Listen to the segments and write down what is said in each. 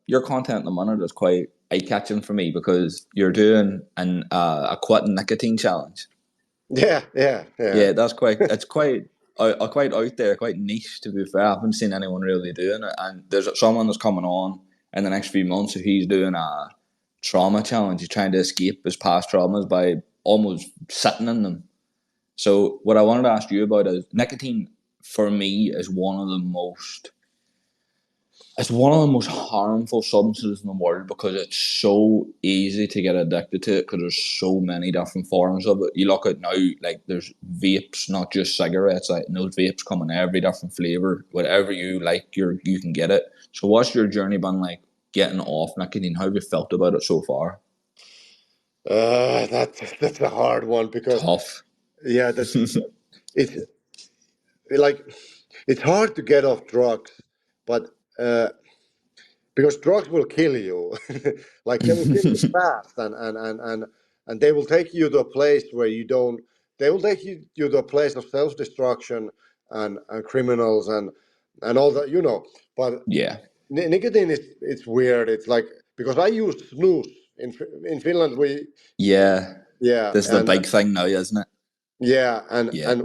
your content at the minute is quite eye catching for me because you're doing a quit nicotine challenge. Yeah. Yeah, it's quite out there, quite niche to be fair. I haven't seen anyone really doing it, and there's someone that's coming on in the next few months. He's doing a trauma challenge. He's trying to escape his past traumas by almost sitting in them. So what I wanted to ask you about is nicotine. For me, is one of the most harmful substances in the world because it's so easy to get addicted to it because there's so many different forms of it. You look at now, like there's vapes, not just cigarettes. Like and those vapes come in every different flavor. Whatever you like, you can get it. So, what's your journey been like getting off nicotine? How have you felt about it so far? That's a hard one because Tough. yeah, that's it's like it's hard to get off drugs, but because drugs will kill you, like they will kill you fast, and they will take you to a place where you don't. They will take you to a place of self destruction and criminals and all that, you know. But Yeah, nicotine is it's weird. It's like because I use snus in Finland. yeah. Yeah, This is the and big thing now, isn't it? yeah, Yeah. and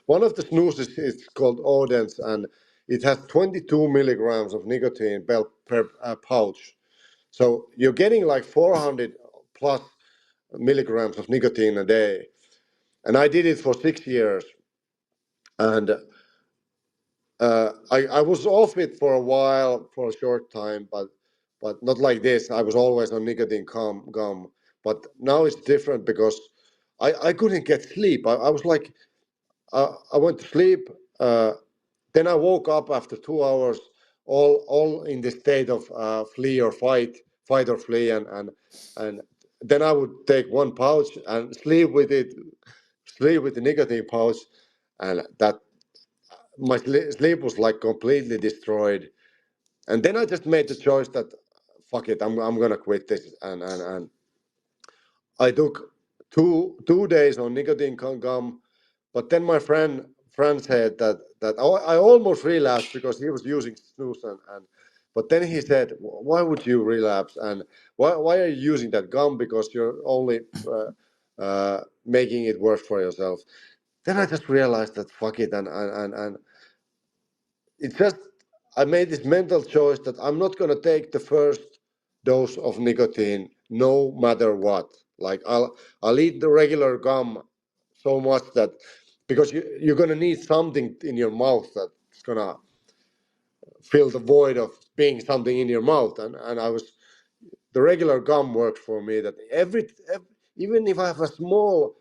one of the snus is called Odens, and it has 22 milligrams of nicotine per pouch. So you're getting like 400 plus milligrams of nicotine a day. And I did it for 6 years, and I was off it for a while, for a short time, but not like this. I was always on nicotine gum, but now it's different because I couldn't get sleep. I was like I went to sleep. Then I woke up after 2 hours, all in the state of flee or fight or flee, and then I would take one pouch and sleep with it, sleep with the nicotine pouch, and that my sleep was like completely destroyed. And then I just made the choice that fuck it, I'm gonna quit this, and I took two days on nicotine gum, but then my friend said that I almost relapsed because he was using snus and but then he said, why would you relapse and why are you using that gum because you're only making it worse for yourself. Then I just realized that fuck it and it just I made this mental choice that I'm not gonna take the first dose of nicotine no matter what. Like I'll eat the regular gum so much that because you're gonna need something in your mouth that's gonna fill the void of being something in your mouth. And I was the regular gum worked for me. That every even if I have a small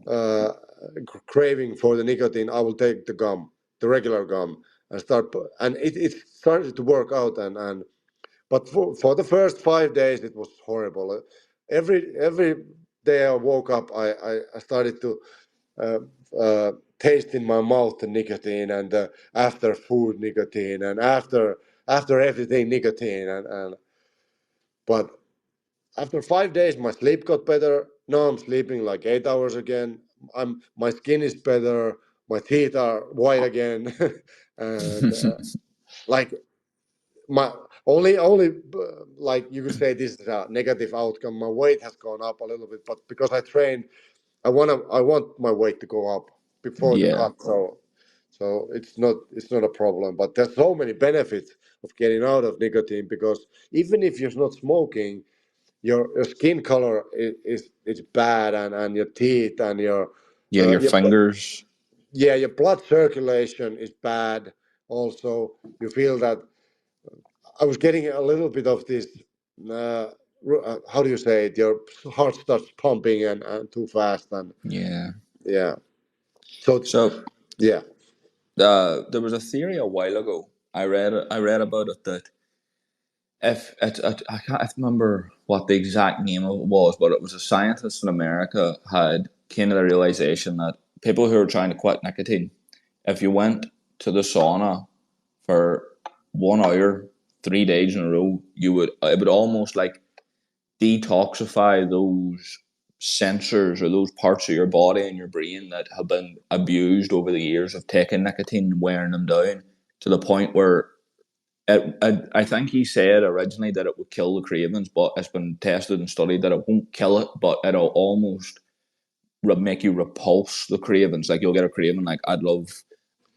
uh, craving for the nicotine, I will take the gum, the regular gum, and start. And it started to work out. And but for the first 5 days, it was horrible. Every day I woke up, I started to uh, taste in my mouth the nicotine and after food nicotine and after everything nicotine and but after 5 days, my sleep got better. Now I'm sleeping like 8 hours again. My skin is better. My teeth are white again, and like my only like you could say this is a negative outcome. My weight has gone up a little bit, but because I train, I want my weight to go up before the Yeah. cut. So it's not a problem. But there's so many benefits of getting out of nicotine because even if you're not smoking your skin color is bad and your teeth and Yeah, your your fingers. yeah your blood circulation is bad also you feel that I was getting a little bit of this uh, how do you say it your heart starts pumping and too fast and Yeah. yeah so So yeah there was a theory a while ago. I read about it that if I can't remember what the exact name of it was, but it was a scientist in America had came to the realization that people who are trying to quit nicotine, if you went to the sauna for 1 hour, 3 days in a row, it would almost like detoxify those sensors or those parts of your body and your brain that have been abused over the years of taking nicotine and wearing them down to the point where I think he said originally that it would kill the cravings, but it's been tested and studied that it won't kill it, but it'll almost make you repulse the cravings. Like you'll get a craving, like I'd love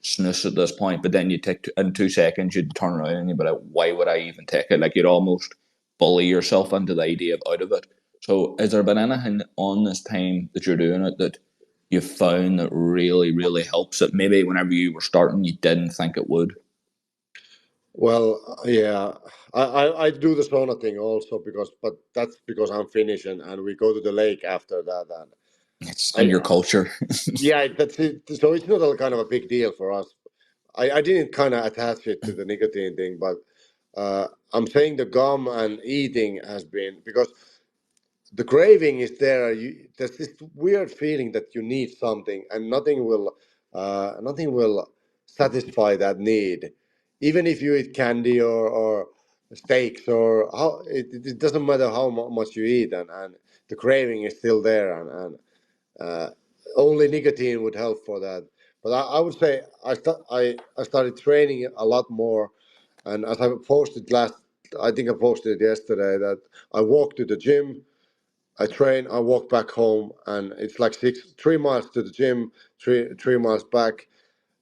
snus at this point, but then you take in 2 seconds, you'd turn around and you'd be like, why would I even take it? Like you'd almost bully yourself into the idea of out of it. So, has there been anything on this time that you're doing it that you found that really, really helps? That maybe whenever you were starting, you didn't think it would. Well, yeah, I do the sauna thing also because, but that's because I'm Finnish and we go to the lake after that. And It's in I, your culture. yeah, that's it. So it's not a kind of a big deal for us. I didn't kind of attach it to the nicotine thing, but I'm saying the gum and eating has been because the craving is there. There's this weird feeling that you need something, and nothing will satisfy that need. Even if you eat candy or steaks or how it doesn't matter how much you eat, and the craving is still there, and uh, only nicotine would help for that. But I would say I started training a lot more, and as I posted last, I think I posted it yesterday that I walk to the gym, I train, I walk back home, and it's like 3 miles to the gym, 3 miles back,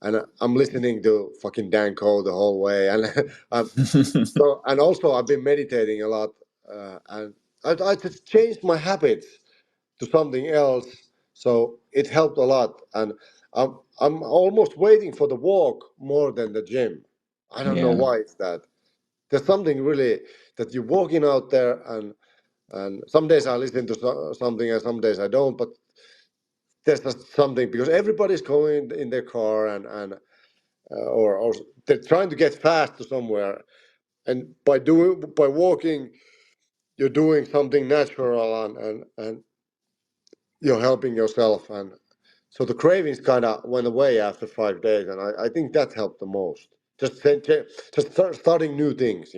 and I'm listening to fucking Danko the whole way, and so and also I've been meditating a lot, and I just changed my habits to something else, so it helped a lot, and I'm almost waiting for the walk more than the gym. I don't know Yeah, why it's that. There's something really that you're walking out there and some days I listen to something and some days I don't. But there's just something because everybody's going in their car or they're trying to get fast to somewhere. And by walking, you're doing something natural and you're helping yourself. And so the cravings kind of went away after 5 days, and I think that helped the most. Just starting new things.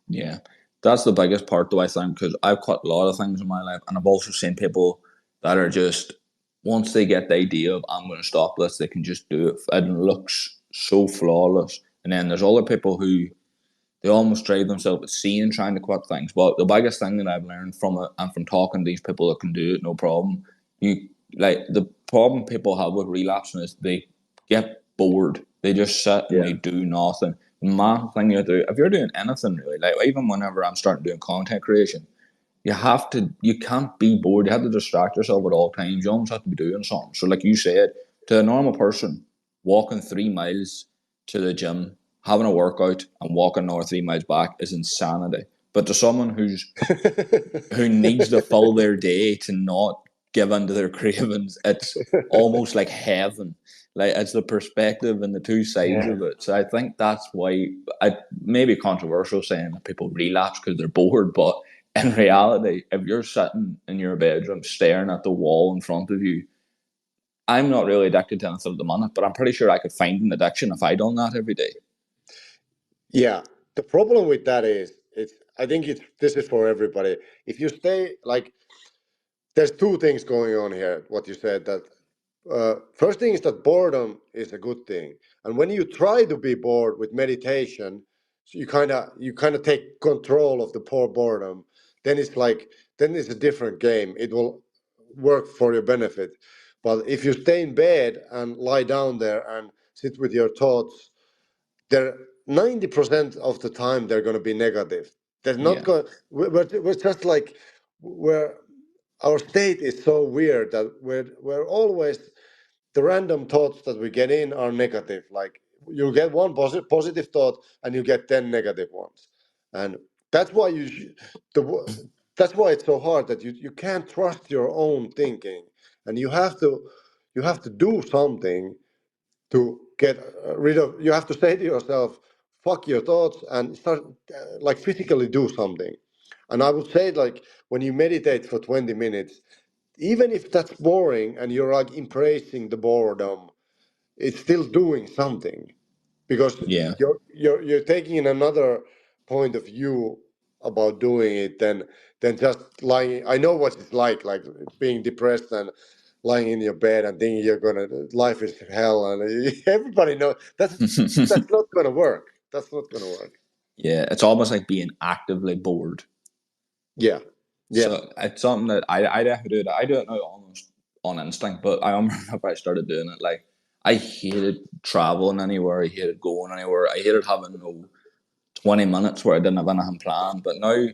yeah. That's the biggest part, though, I think, because I've cut a lot of things in my life, and I've also seen people that are just, once they get the idea of, I'm going to stop this, they can just do it. And it looks so flawless. And then there's other people who they almost drive themselves insane trying to quit things. But the biggest thing that I've learned from it and from talking to these people that can do it, no problem, you like the problem people have with relapsing is they get bored. They just sit and Yeah. they do nothing. The main thing you do, if you're doing anything really, like even whenever I'm starting doing content creation, you can't be bored. You have to distract yourself at all times. You almost have to be doing something. So, like you said, to a normal person, walking 3 miles to the gym, having a workout, and walking another 3 miles back is insanity. But to someone who needs to fill their day to not give in to their cravings, it's almost like heaven. Like it's the perspective and the two sides Yeah. of it. So I think that's why I may be controversial saying that people relapse because they're bored, but in reality, if you're sitting in your bedroom staring at the wall in front of you, I'm not really addicted to anything at the minute, but I'm pretty sure I could find an addiction if I done that every day. Yeah, the problem with that is it's I think it's this is for everybody. If you stay like there's two things going on here. What you said that first thing is that boredom is a good thing, and when you try to be bored with meditation, so you kind of take control of the poor boredom. Then it's like then it's a different game. It will work for your benefit. But if you stay in bed and lie down there and sit with your thoughts, they're 90% of the time they're going to be negative. They're not Yeah, going. We're just like where our state is so weird that we're always the random thoughts that we get in are negative. Like you get one positive thought and you get 10 negative ones, and that's why that's why it's so hard that you can't trust your own thinking, and you have to do something to get rid of. You have to say to yourself, fuck your thoughts and start like physically do something. And I would say like when you meditate for 20 minutes, even if that's boring and you're like embracing the boredom, it's still doing something because yeah. you're taking in another point of view about doing it than just lying. I know what it's like being depressed and lying in your bed and thinking you're gonna life is hell and everybody knows that's not gonna work. That's not gonna work. Yeah, it's almost like being actively bored. Yeah, yeah, So it's something that I definitely do. That I do it now almost on instinct, but I remember whenever I started doing it, like I hated traveling anywhere. I hated going anywhere. I hated having 20 minutes where I didn't have anything planned. But now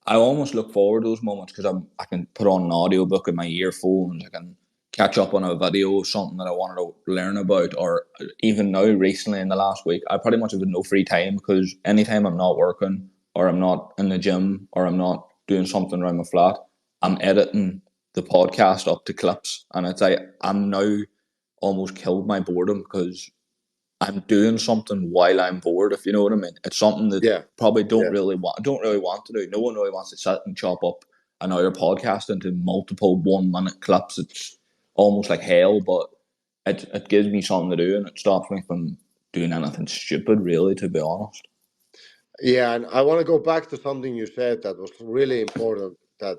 I almost look forward to those moments because I can put on an audiobook in my earphones. I can catch up on a video of something that I wanted to learn about. Or even now, recently in the last week, I pretty much have no free time because anytime I'm not working or I'm not in the gym or I'm not doing something around my flat, I'm editing the podcast up to clips. And it's like I'm now almost killed my boredom because I'm doing something while I'm bored, if you know what I mean. It's something that yeah, probably yeah. don't really want to do. No one really wants to sit and chop up an hour podcast into multiple 1 minute clips. It's almost like hell, but it gives me something to do and it stops me from doing anything stupid, really, to be honest. Yeah, and I want to go back to something you said that was really important that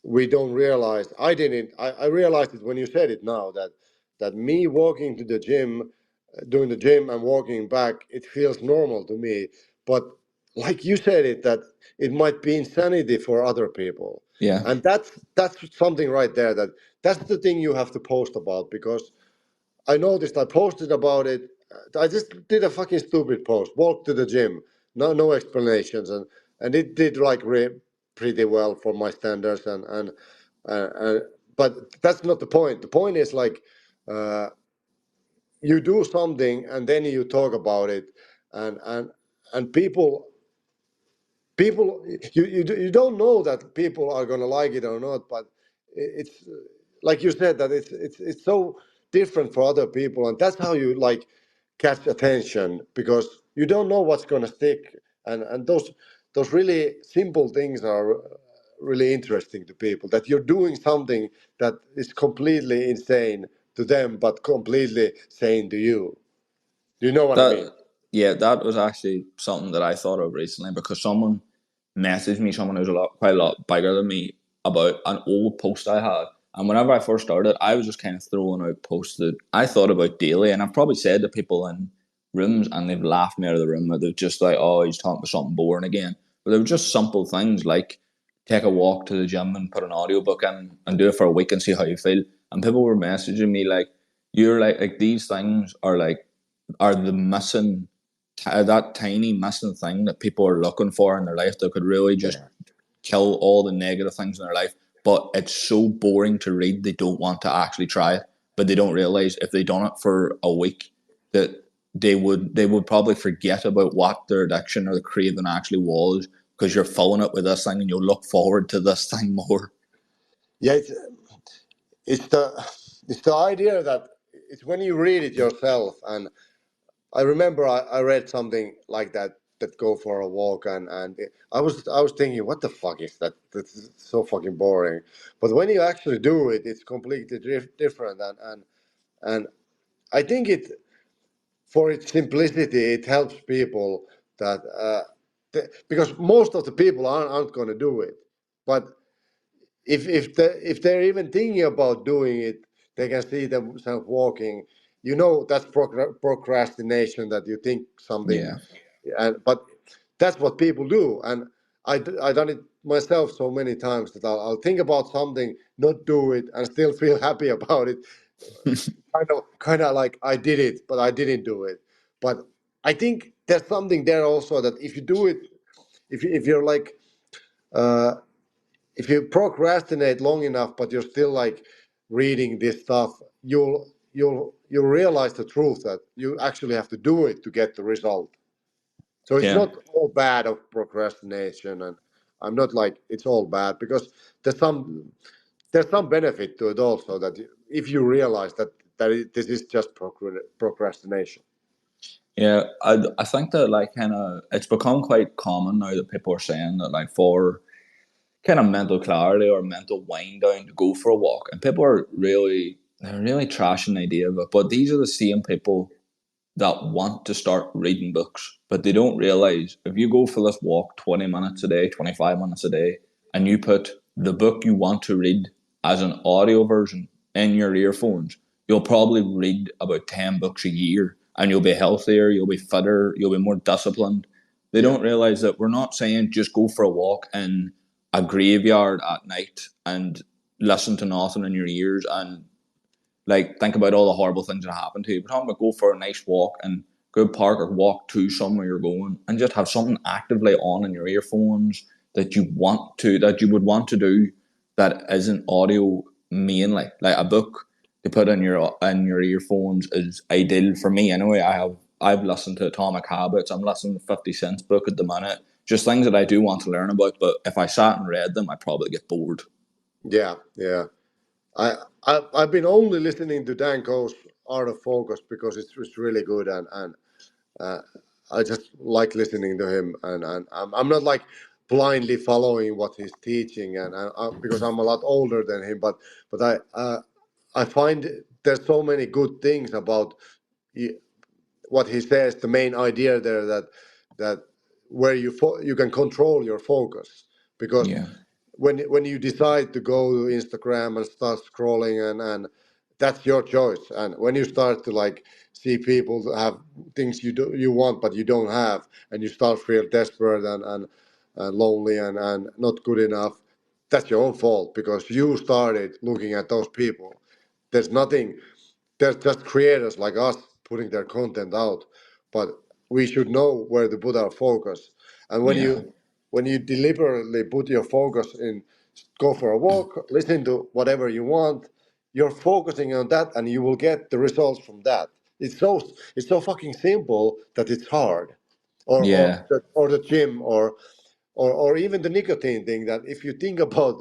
we don't realize. I didn't. I realized it when you said it now that me walking to the gym, doing the gym and walking back, it feels normal to me. But like you said it, that it might be insanity for other people, Yeah. and that's something right there. That's the thing you have to post about because I noticed I posted about it. I just did a fucking stupid post. Walked to the gym, no explanations, and it did like pretty well for my standards. And but that's not the point. The point is like uh, you do something and then you talk about it, and and and people you don't know that people are going to like it or not, but it's like you said that it's so different for other people, and that's how you like catch attention because you don't know what's going to stick, and those really simple things are really interesting to people, that you're doing something that is completely insane to them but completely sane to you. Do you know what I mean? That yeah, that was actually something that I thought of recently because someone messaged me, someone who's quite a lot bigger than me, about an old post I had. And whenever I first started, I was just kind of throwing out posts that I thought about daily, and I've probably said to people in rooms, and they've laughed me out of the room. Or they've just like, "Oh, he's talking about something boring again." But they were just simple things like take a walk to the gym and put an audiobook in and do it for a week and see how you feel. And people were messaging me like, "You're like these things are the missing that tiny missing thing that people are looking for in their life that could really just Yeah. kill all the negative things in their life. But it's so boring to read, they don't want to actually try it. But they don't realize if they done it for a week that they would probably forget about what their addiction or the craving actually was because you're filling it with this thing and you'll look forward to this thing more. Yeah, it's the it's the idea that it's when you read it yourself. And I remember I read something like that go for a walk, and I was thinking, what the fuck is that? That's so fucking boring. But when you actually do it, it's completely different. And I think it, for its simplicity, it helps people that because most of the people aren't going to do it. But if they're even thinking about doing it, they can see themselves walking. You know, that's procrastination. That you think something, Yeah. and but that's what people do. And I done it myself so many times that I'll think about something, not do it, and still feel happy about it. Kind of like I did it, but I didn't do it. But I think there's something there also that if you do it, if you're like. Uh, if you procrastinate long enough, but you're still like reading this stuff, you'll realize the truth that you actually have to do it to get the result. So it's Yeah. not all bad of procrastination, and I'm not like it's all bad because there's some there's some benefit to it also that if you realize this is just procrastination. Yeah, I think that like kind of it's become quite common now that people are saying that like for kind of mental clarity or mental wind down to go for a walk. And people are they're really trashing the idea of it. But these are the same people that want to start reading books, but they don't realize if you go for this walk 20 minutes a day, 25 minutes a day, and you put the book you want to read as an audio version in your earphones, you'll probably read about 10 books a year and you'll be healthier, you'll be fitter, you'll be more disciplined They Yeah. don't realize that we're not saying just go for a walk in a graveyard at night and listen to nothing in your ears and like think about all the horrible things that happen to you. We're talking about go for a nice walk and go park or walk to somewhere you're going and just have something actively on in your earphones that you would want to do that isn't audio mainly. Like a book to put in your earphones is ideal for me anyway. I've listened to Atomic Habits. I'm listening to 50 Cent's book at the minute. Just things that I do want to learn about, but if I sat and read them, I'd probably get bored. Yeah, yeah. I've been only listening to Dan Coe's Art of Focus because it's really good, and uh, I just like listening to him, and I'm not like blindly following what he's teaching, and because I'm a lot older than him, but I find there's so many good things about what he says. The main idea there that where you can control your focus, because Yeah. when you decide to go to Instagram and start scrolling, and that's your choice. And when you start to like see people that have things you want but you don't have, and you start feel desperate and lonely and not good enough, that's your own fault because you started looking at those people. There's nothing. There's just creators like us putting their content out, but we should know where to put our focus. And Yeah. when you deliberately put your focus in, go for a walk, listen to whatever you want, you're focusing on that, and you will get the results from that. It's so fucking simple that it's hard, Yeah. or the gym, or even the nicotine thing. That if you think about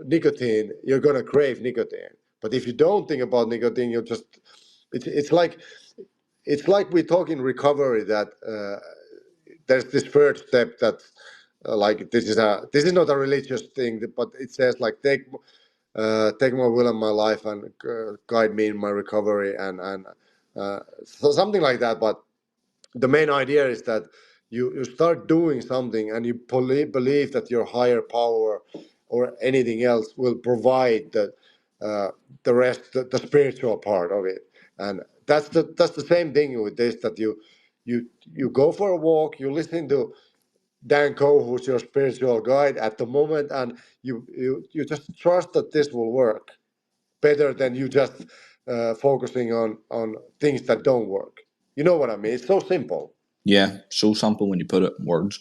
nicotine, you're gonna crave nicotine. But if you don't think about nicotine, you're just it's like we talk in recovery that there's this third step that like this is not a religious thing, but it says like take my will in my life and guide me in my recovery, and so something like that. But the main idea is that you start doing something, and you believe that your higher power or anything else will provide uh, the rest, the spiritual part of it. And that's the same thing with this, that you go for a walk, you listen to Dan Coe, who's your spiritual guide at the moment, and you just trust that this will work better than you just focusing on things that don't work. You know what I mean? It's so simple. Yeah. So simple when you put it in words.